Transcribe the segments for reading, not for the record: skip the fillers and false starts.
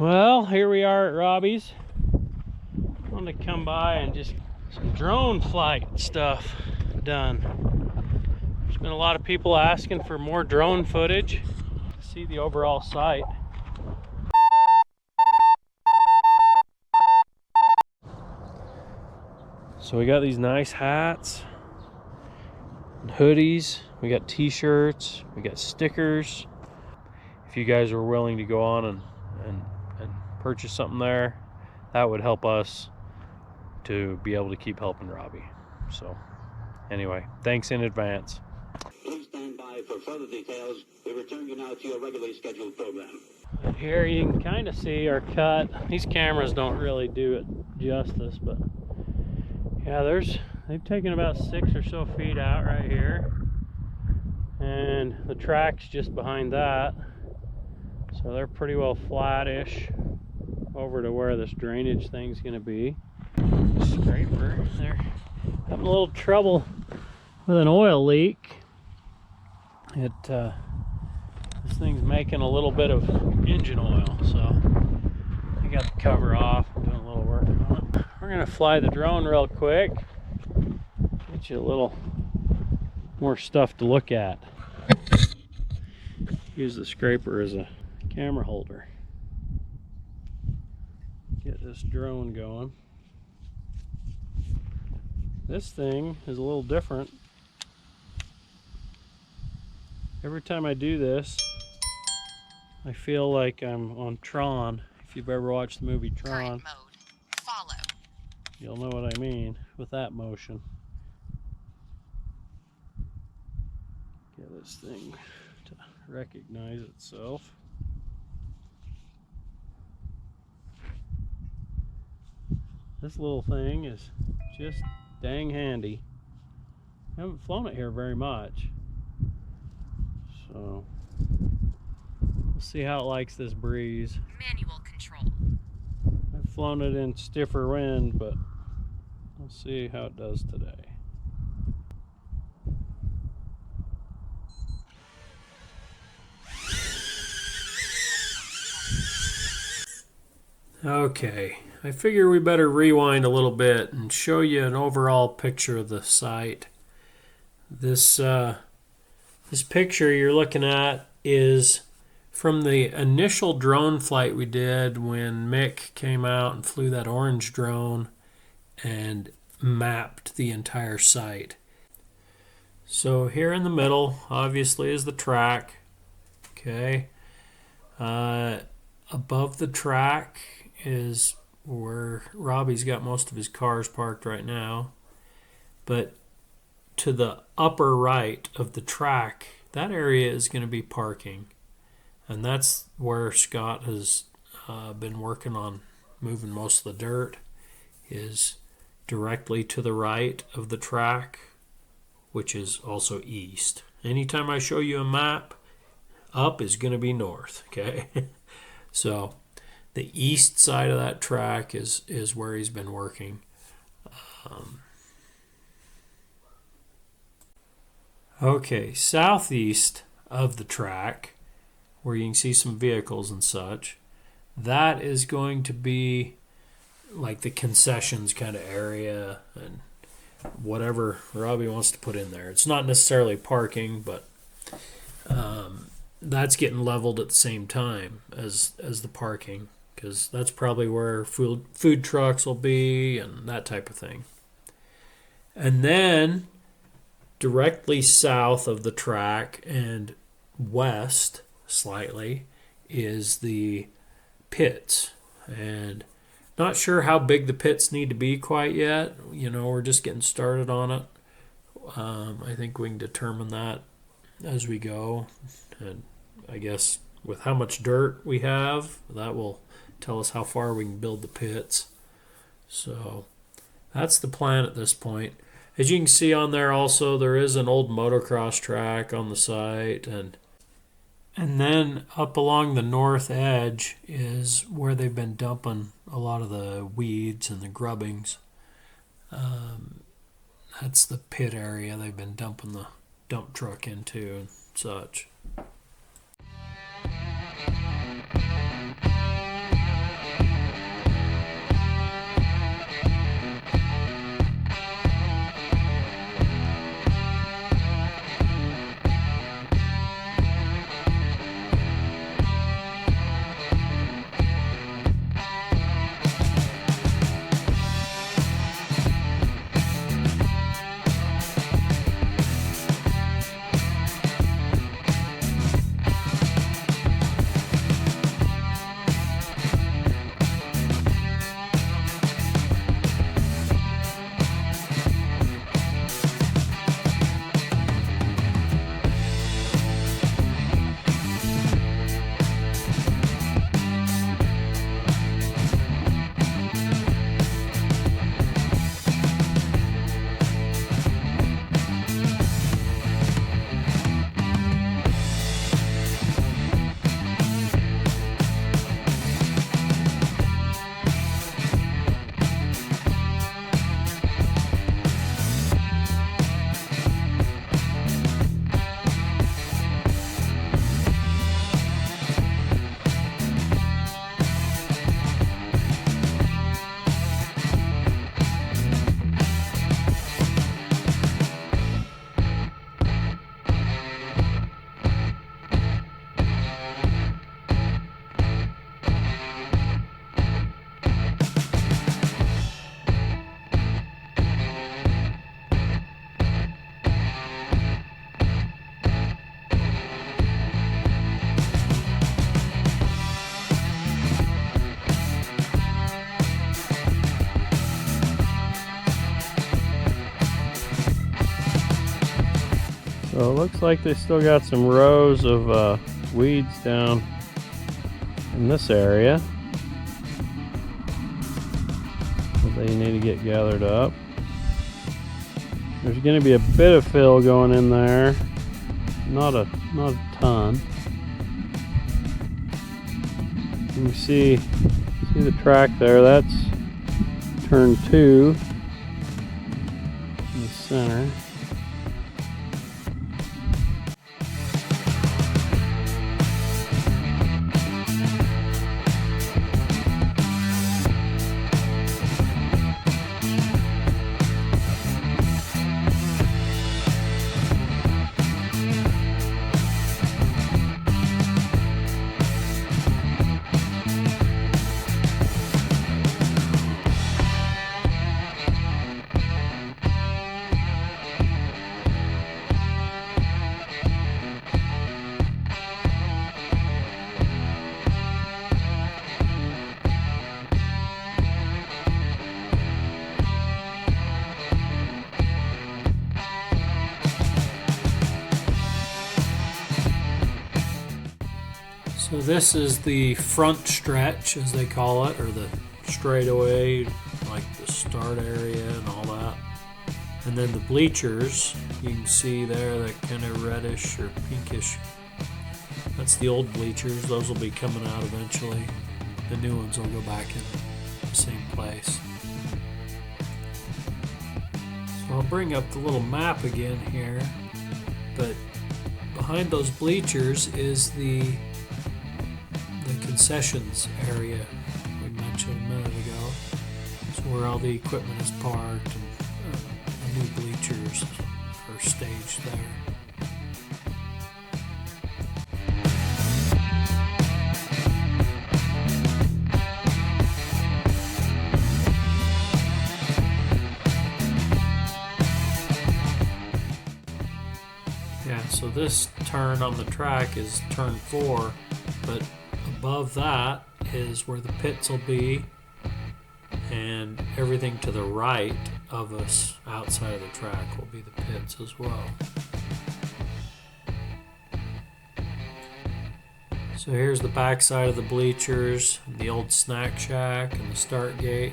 Well, here we are at Robby's. I wanted to come by and just some drone flight stuff done. There's been a lot of people asking for more drone footage. See the overall site. So we got these nice hats and hoodies. We got t-shirts. We got stickers. If you guys are willing to go on and purchase something there, that would help us to be able to keep helping Robby. So anyway, thanks in advance. Please stand by for further details. We return you now to your regularly scheduled program. Here you can kind of see our cut. These cameras don't really do it justice, but yeah, they've taken about 6 or so feet out right here, and the track's just behind that, so they're pretty well flat-ish over to where this drainage thing's going to be. Scraper, they're having a little trouble with an oil leak. This thing's making a little bit of engine oil, so I got the cover off. I'm doing a little work on it. We're going to fly the drone real quick, get you a little more stuff to look at. Use the scraper as a camera holder. Get this drone going. This thing is a little different. Every time I do this, I feel like I'm on Tron. If you've ever watched the movie Tron, Current mode. Follow. You'll know what I mean with that motion. Get this thing to recognize itself. This little thing is just dang handy. I haven't flown it here very much, so we'll see how it likes this breeze. Manual control. I've flown it in stiffer wind, but we'll see how it does today. Okay, I figure we better rewind a little bit and show you an overall picture of the site. This picture you're looking at is from the initial drone flight we did when Mick came out and flew that orange drone and mapped the entire site. So here in the middle, obviously, is the track. Okay. Above the track is where Robby's got most of his cars parked right now. But to the upper right of the track, that area is going to be parking. And that's where Scott has been working on moving most of the dirt, is directly to the right of the track, which is also east. Anytime I show you a map, up is going to be north, okay? So the east side of that track is where he's been working. Okay, southeast of the track, where you can see some vehicles and such, that is going to be like the concessions kind of area and whatever Robby wants to put in there. It's not necessarily parking, but that's getting leveled at the same time as the parking, because that's probably where food trucks will be and that type of thing. And then directly south of the track and west slightly is the pits. And not sure how big the pits need to be quite yet. You know, we're just getting started on it. I think we can determine that as we go. And I guess with how much dirt we have, that will tell us how far we can build the pits. So that's the plan at this point. As you can see on there also, there is an old motocross track on the site, and then up along the north edge is where they've been dumping a lot of the weeds and the grubbings. That's the pit area they've been dumping the dump truck into and such. So it looks like they still got some rows of weeds down in this area that they need to get gathered up. There's going to be a bit of fill going in there, not a ton. You see the track there. That's turn 2 in the center. So this is the front stretch, as they call it, or the straightaway, like the start area and all that. And then the bleachers, you can see there, that kind of reddish or pinkish. That's the old bleachers. Those will be coming out eventually. The new ones will go back in the same place. So I'll bring up the little map again here. But behind those bleachers is the concessions area we mentioned a minute ago. It's where all the equipment is parked and the new bleachers are staged there. Yeah, so this turn on the track is turn 4, but above that is where the pits will be, and everything to the right of us outside of the track will be the pits as well. So here's the back side of the bleachers, the old snack shack, and the start gate.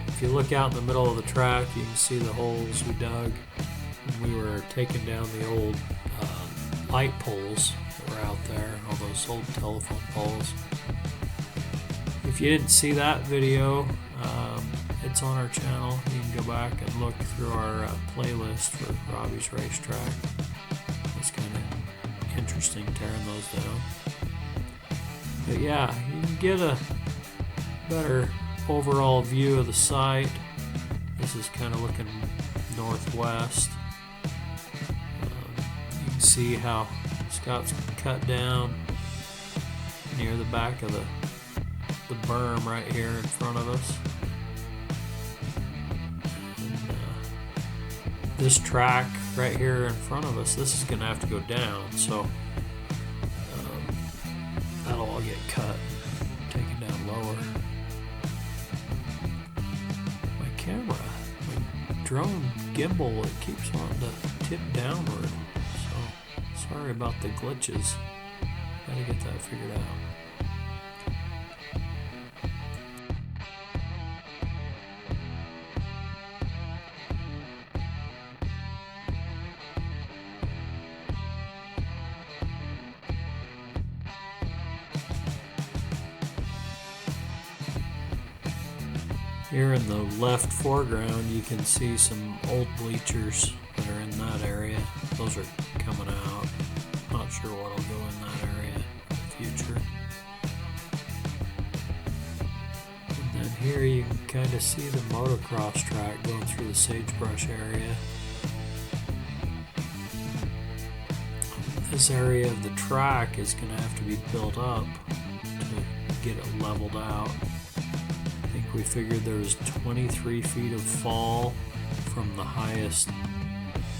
If you look out in the middle of the track, you can see the holes we dug when we were taking down the old light poles that were out there, all those old telephone poles. If you didn't see that video, it's on our channel. You can go back and look through our playlist for Robby's Racetrack. It's kind of interesting tearing those down. But yeah, you can get a better overall view of the site. This is kind of looking northwest. You can see how Scott's cut down near the back of the berm right here in front of us. And, this track right here in front of us, this is going to have to go down, so that'll all get cut and taken down lower. My camera, my drone gimbal, it keeps wanting to tip downward, so sorry about the glitches. Gotta get that figured out. Here in the left foreground, you can see some old bleachers that are in that area. Those are coming out. Not sure what'll go in that area in the future. And then here you can kind of see the motocross track going through the sagebrush area. This area of the track is going to have to be built up to get it leveled out. We figured there was 23 feet of fall from the highest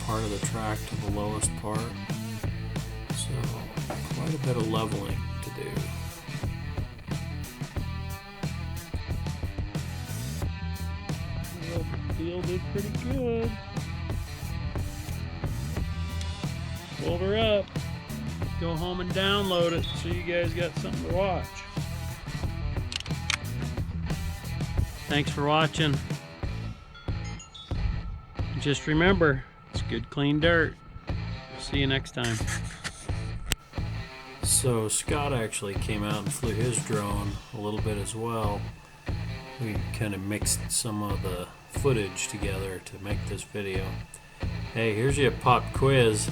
part of the track to the lowest part. So quite a bit of leveling to do. Well, the field did pretty good. Hold her up. Go home and download it so you guys got something to watch. Thanks for watching. Just remember, it's good clean dirt. See you next time. So Scott actually came out and flew his drone a little bit as well. We kind of mixed some of the footage together to make this video. Hey, here's your pop quiz.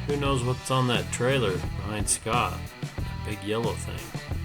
Who knows what's on that trailer behind Scott? That big yellow thing.